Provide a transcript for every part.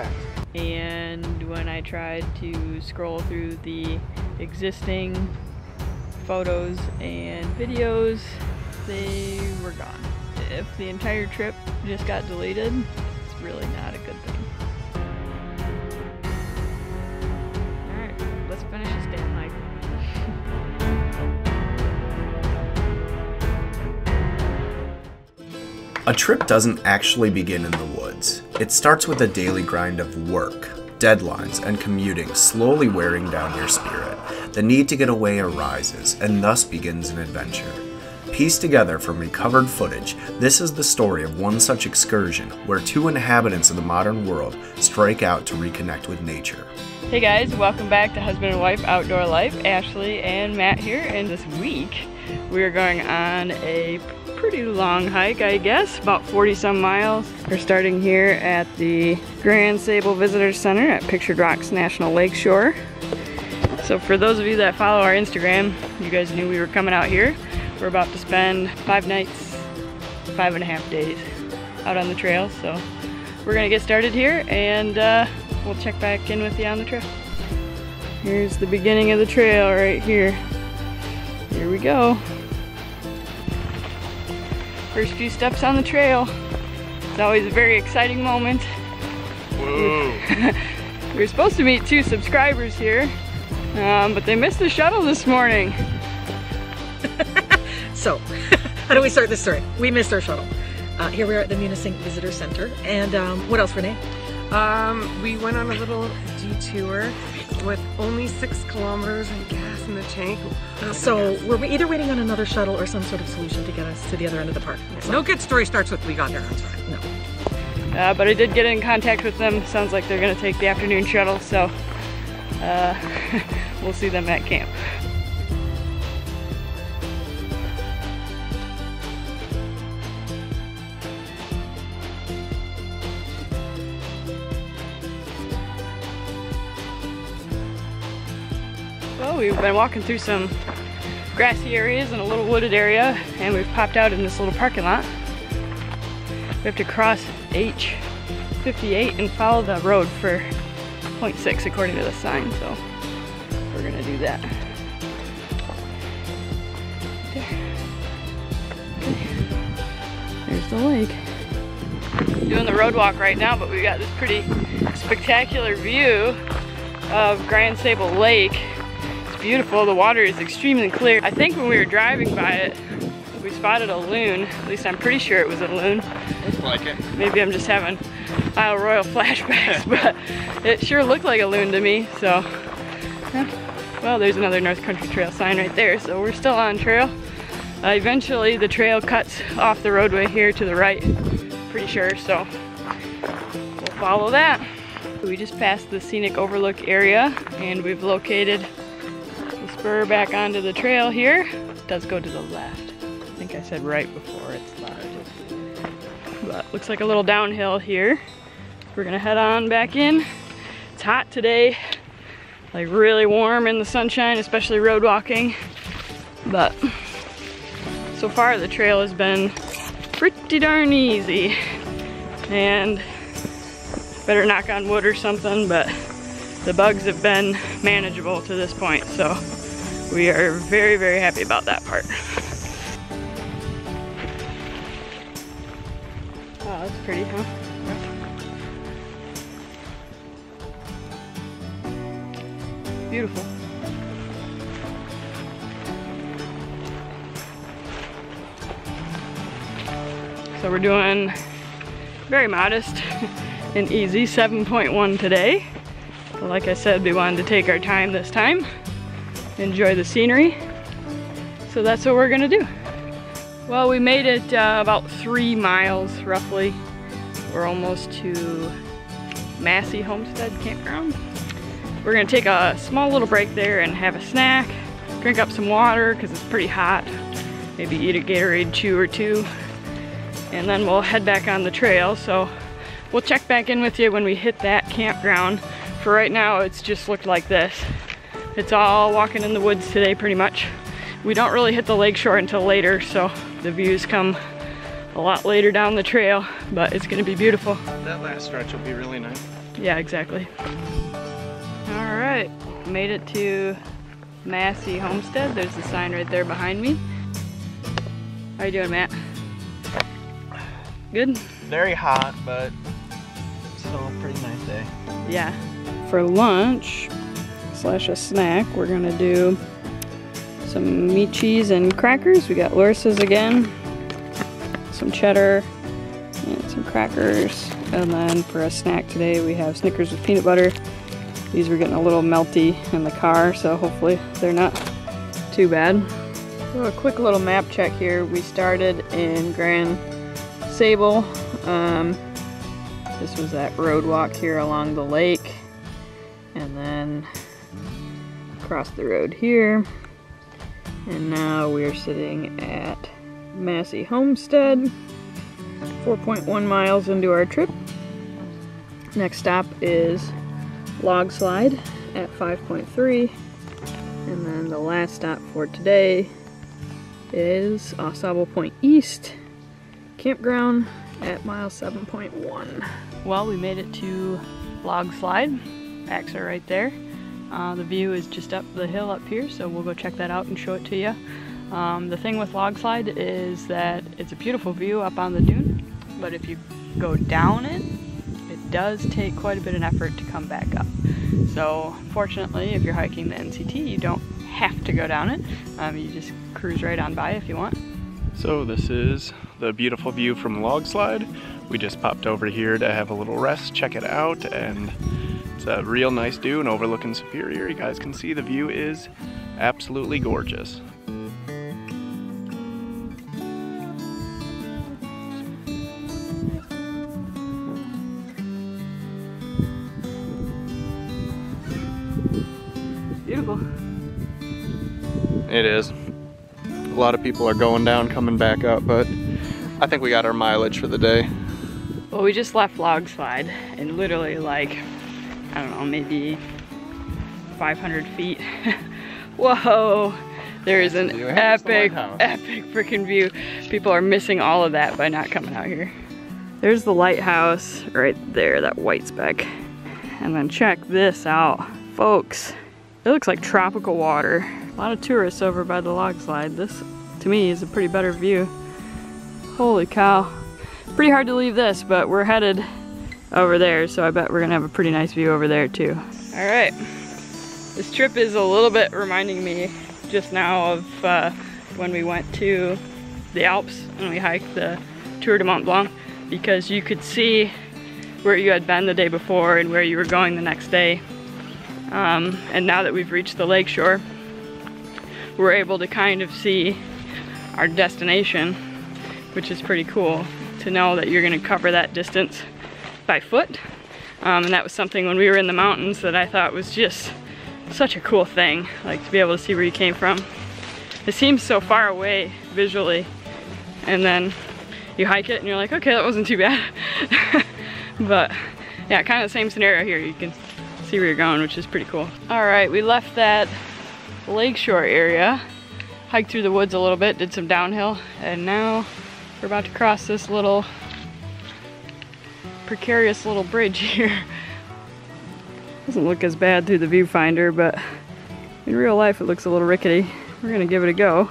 packed. And when I tried to scroll through the existing photos and videos, they were gone. If the entire trip just got deleted, it's really not a good thing. Alright, let's finish this damn hike. A trip doesn't actually begin in the woods. It starts with a daily grind of work, deadlines, and commuting slowly wearing down your spirit. The need to get away arises, and thus begins an adventure. Pieced together from recovered footage, this is the story of one such excursion where two inhabitants of the modern world strike out to reconnect with nature. Hey guys, welcome back to Husband and Wife Outdoor Life. Ashley and Matt here, and this week we are going on a pretty long hike, I guess, about 40 some miles. We're starting here at the Grand Sable Visitor Center at Pictured Rocks National Lakeshore. So for those of you that follow our Instagram, you guys knew we were coming out here. We're about to spend 5 nights, 5.5 days out on the trail. So we're gonna get started here and we'll check back in with you on the trail. Here's the beginning of the trail right here. Here we go. First few steps on the trail. It's always a very exciting moment. Whoa. We were supposed to meet 2 subscribers here, but they missed the shuttle this morning. So, how do we start this story? We missed our shuttle. Here we are at the Munising Visitor Center. And what else, Renee? We went on a little detour with only 6 kilometers and gas in the tank. So we're either waiting on another shuttle or some sort of solution to get us to the other end of the park. So, No good story starts with we got there on time. no. But I did get in contact with them. Sounds like they're gonna take the afternoon shuttle, so we'll see them at camp. Well, we've been walking through some grassy areas and a little wooded area, and we've popped out in this little parking lot. We have to cross H58 and follow the road for 0.6 according to the sign, so we're gonna do that. There. Okay. There's the lake. Doing the road walk right now, but we got this pretty spectacular view of Grand Sable Lake. Beautiful. The water is extremely clear. I think when we were driving by it, we spotted a loon. At least I'm pretty sure it was a loon. Looks like it. Maybe I'm just having Isle Royal flashbacks, but it sure looked like a loon to me. So, yeah. Well, there's another North Country Trail sign right there. So we're still on trail. Eventually, the trail cuts off the roadway here to the right. Pretty sure. So we'll follow that. We just passed the scenic overlook area, and we've located spur back onto the trail here. It does go to the left. I think I said right before it started. But looks like a little downhill here. We're gonna head on back in. It's hot today, like really warm in the sunshine, especially road walking. But so far the trail has been pretty darn easy. And better knock on wood or something, but the bugs have been manageable to this point, so we are very, very happy about that part. Oh, that's pretty, huh? Beautiful. So we're doing very modest and easy, 7.1 today. Like I said, we wanted to take our time this time, enjoy the scenery. So that's what we're gonna do. Well, we made it about 3 miles roughly. We're almost to Massey Homestead Campground. We're gonna take a small little break there and have a snack, drink up some water because it's pretty hot. Maybe eat a Gatorade chew or 2. And then we'll head back on the trail. So we'll check back in with you when we hit that campground. For right now, it's just looked like this. It's all walking in the woods today pretty much. We don't really hit the lakeshore until later, so the views come a lot later down the trail, but it's gonna be beautiful. That last stretch will be really nice. Yeah, exactly. All right, made it to Massey Homestead. There's the sign right there behind me. How you doing, Matt? Good? Very hot, but still a pretty nice day. Yeah. For lunch slash a snack, we're gonna do some meat, cheese, and crackers. We got Larissa's again, some cheddar, and some crackers. And then for a snack today, we have Snickers with peanut butter. These were getting a little melty in the car, so hopefully they're not too bad. So a quick little map check here. We started in Grand Sable. This was that road walk here along the lake. And then across the road here. And now we're sitting at Massey Homestead. 4.1 miles into our trip. Next stop is Logslide at 5.3. And then the last stop for today is Ausable Point East Campground at mile 7.1. Well, we made it to Logslide. Backs are right there. The view is just up the hill up here, so we'll go check that out and show it to you. The thing with Logslide is that it's a beautiful view up on the dune, but if you go down it, it does take quite a bit of effort to come back up. So fortunately, if you're hiking the NCT, you don't have to go down it. You just cruise right on by if you want. So this is the beautiful view from Logslide. We just popped over here to have a little rest, check it out, and it's a real nice dune overlooking Superior. You guys can see the view is absolutely gorgeous. Beautiful. It is. A lot of people are going down, coming back up, but I think we got our mileage for the day. Well, we just left Logslide and literally like, I don't know, maybe 500 feet. Whoa! There is an epic freaking view. People are missing all of that by not coming out here. There's the lighthouse right there, that white speck. And then check this out, folks. It looks like tropical water. A lot of tourists over by the Logslide. This, to me, is a pretty better view. Holy cow. Pretty hard to leave this, but we're headed over there, so I bet we're gonna have a pretty nice view over there too. All right, this trip is a little bit reminding me just now of when we went to the Alps and we hiked the Tour de Mont Blanc, because you could see where you had been the day before and where you were going the next day. And now that we've reached the lakeshore, we're able to kind of see our destination, which is pretty cool to know that you're gonna cover that distance by foot. And that was something when we were in the mountains that I thought was just such a cool thing, like to be able to see where you came from. It seems so far away visually, and then you hike it and you're like, okay, that wasn't too bad. But yeah, kind of the same scenario here. You can see where you're going, which is pretty cool. All right, we left that lakeshore area, hiked through the woods a little bit, did some downhill, and now we're about to cross this little precarious little bridge here. Doesn't look as bad through the viewfinder, but in real life it looks a little rickety. We're gonna give it a go.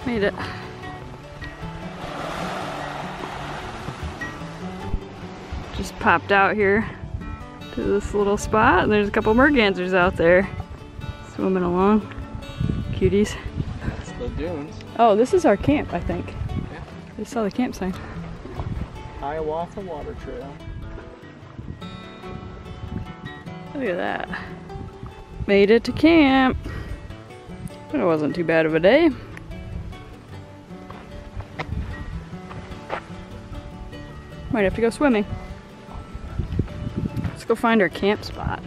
Made it. Just popped out here to this little spot, and there's a couple mergansers out there swimming along. Cuties. It's the dunes. Oh, this is our camp, I think. Yeah. I saw the camp sign. Hiawatha Water Trail. Look at that. Made it to camp. But it wasn't too bad of a day. Might have to go swimming. Let's go find our camp spot.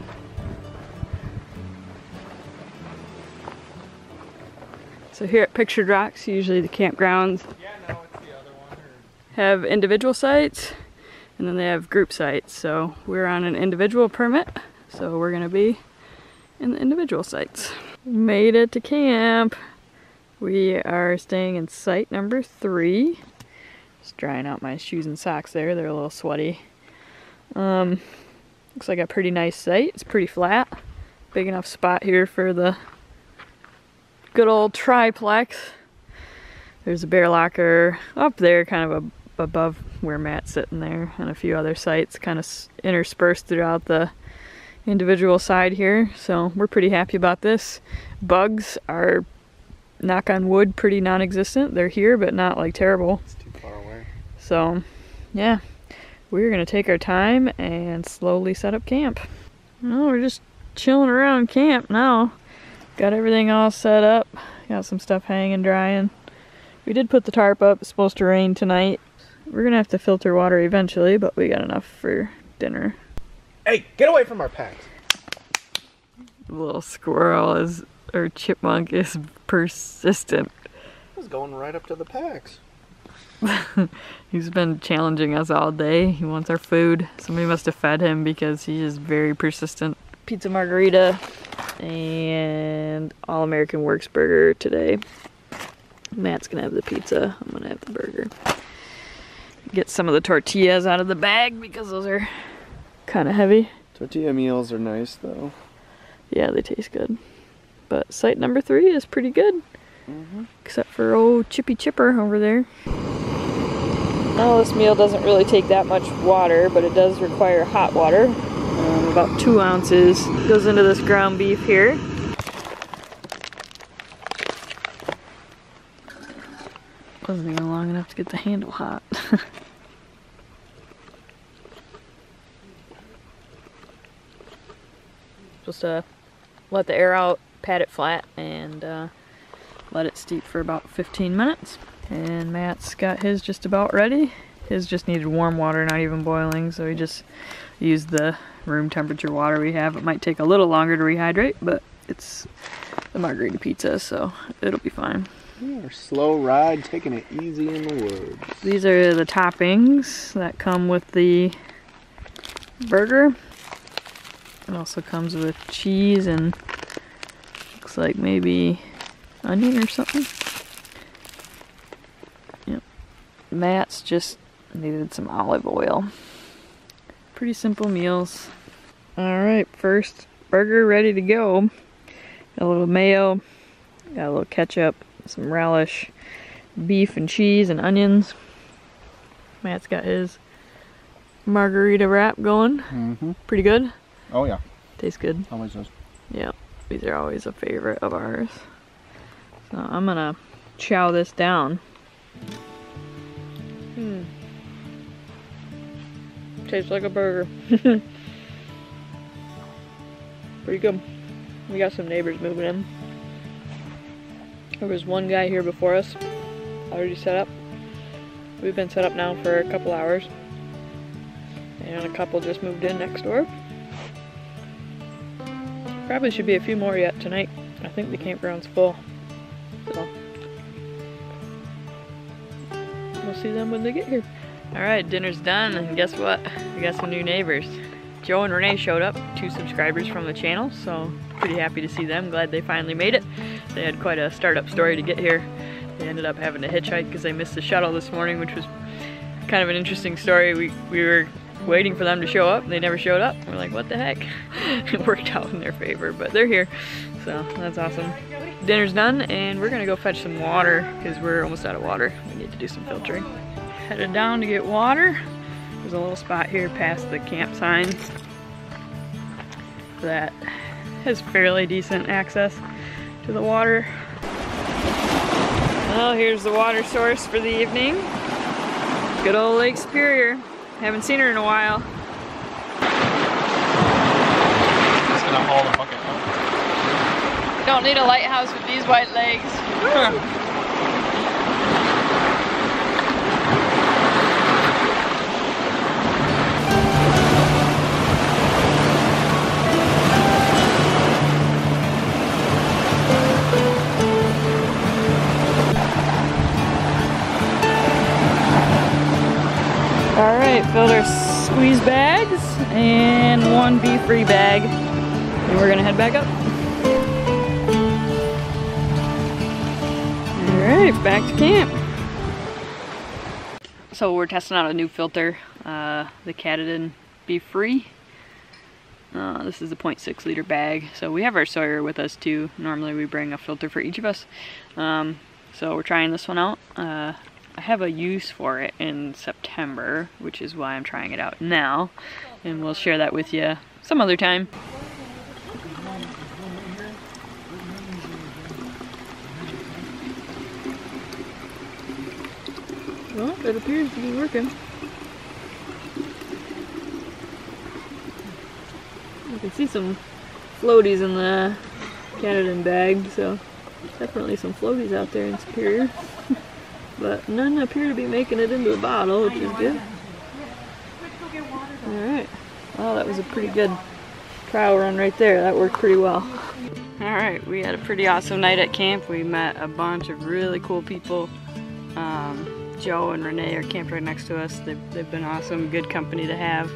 So here at Pictured Rocks, usually the campgrounds have individual sites and then they have group sites. So we're on an individual permit, so we're gonna be in the individual sites. Made it to camp. We are staying in site number 3. Just drying out my shoes and socks there. They're a little sweaty. Looks like a pretty nice site. It's pretty flat. Big enough spot here for the good old triplex. There's a bear locker up there, kind of above where Matt's sitting there, and a few other sites kind of interspersed throughout the individual side here. So we're pretty happy about this. Bugs are, knock on wood, pretty non-existent. They're here, but not like terrible. It's too far away. So yeah, we're gonna take our time and slowly set up camp. Well, we're just chilling around camp now. Got everything all set up. Got some stuff hanging, drying. We did put the tarp up. It's supposed to rain tonight. We're gonna have to filter water eventually, but we got enough for dinner. Hey, get away from our packs. The little squirrel is, or chipmunk is persistent. He's going right up to the packs. He's been challenging us all day. He wants our food. Somebody must have fed him because he is very persistent. Pizza margarita and All-American Works burger today. Matt's gonna have the pizza. I'm gonna have the burger. Get some of the tortillas out of the bag because those are kind of heavy. Tortilla meals are nice though. Yeah, they taste good. But site number 3 is pretty good. Except for old Chippy Chipper over there. Well, this meal doesn't really take that much water, but it does require hot water. About 2 ounces goes into this ground beef here. Wasn't even long enough to get the handle hot. Supposed to let the air out, pat it flat, and let it steep for about 15 minutes. And Matt's got his just about ready. His just needed warm water, not even boiling, so he just used the room temperature water we have. It might take a little longer to rehydrate, but it's the margarita pizza, so it'll be fine. Our slow ride, taking it easy in the woods. These are the toppings that come with the burger. It also comes with cheese and looks like maybe onion or something. Yep. Matt's just needed some olive oil. Pretty simple meals. Alright, first burger ready to go. Got a little mayo, got a little ketchup, some relish, beef and cheese and onions. Matt's got his margarita wrap going. Pretty good. Oh yeah. Tastes good. Always does. Yeah, these are always a favorite of ours. So I'm gonna chow this down. Tastes like a burger. Pretty good. We got some neighbors moving in. There was one guy here before us, already set up. We've been set up now for a couple hours. And a couple just moved in next door. Probably should be a few more yet tonight. I think the campground's full. So we'll see them when they get here. Alright, dinner's done, and guess what? We got some new neighbors. Joe and Renee showed up, 2 subscribers from the channel, so pretty happy to see them. Glad they finally made it. They had quite a startup story to get here. They ended up having to hitchhike because they missed the shuttle this morning, which was kind of an interesting story. We were waiting for them to show up, and they never showed up. We're like, what the heck? It worked out in their favor, but they're here, so that's awesome. Dinner's done, and we're gonna go fetch some water because we're almost out of water. We need to do some filtering. Headed down to get water. There's a little spot here past the camp signs that has fairly decent access to the water. Well, here's the water source for the evening. Good old Lake Superior. Haven't seen her in a while. Just gonna haul the bucket up. Don't need a lighthouse with these white legs. Alright, filled our squeeze bags and 1 bee-free bag. And we're gonna head back up. Alright, back to camp. So we're testing out a new filter, the Katadyn Bee-Free. This is a 0.6 liter bag. So we have our Sawyer with us too. Normally we bring a filter for each of us. So we're trying this one out. I have a use for it in September, which is why I'm trying it out now. And we'll share that with you some other time. Well, it appears to be working. You can see some floaties in the Katadyn bag, so definitely some floaties out there in Superior. But none appear to be making it into the bottle, which is good. Alright. Well, that was a pretty good trial run right there. That worked pretty well. Alright, we had a pretty awesome night at camp. We met a bunch of really cool people. Joe and Renee are camped right next to us. They've been awesome, good company to have.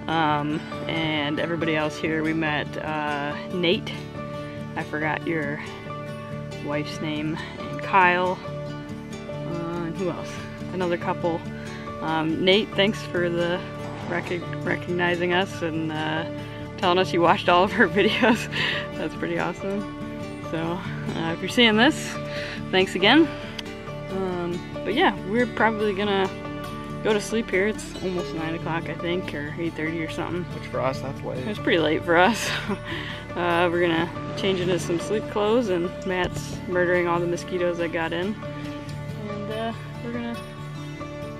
And everybody else here, we met Nate. I forgot your wife's name. And Kyle. And who else? Another couple. Nate, thanks for the recognizing us and telling us you watched all of our videos. That's pretty awesome. So if you're seeing this, thanks again. But yeah, we're probably gonna go to sleep here. It's almost 9 o'clock, I think, or 8:30 or something. Which for us, that's late. It's pretty late for us. We're gonna change into some sleep clothes, and Matt's murdering all the mosquitoes I got in. And we're gonna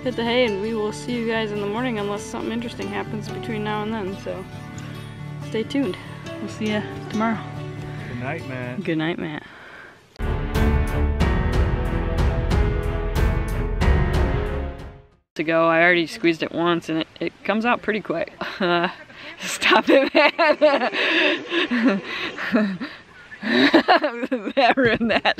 hit the hay, and we will see you guys in the morning unless something interesting happens between now and then. So stay tuned. We'll see you tomorrow. Good night, Matt. Good night, Matt. To go. I alreed squeezed it once and it comes out pretty quick. Stop it, man. That ruined that.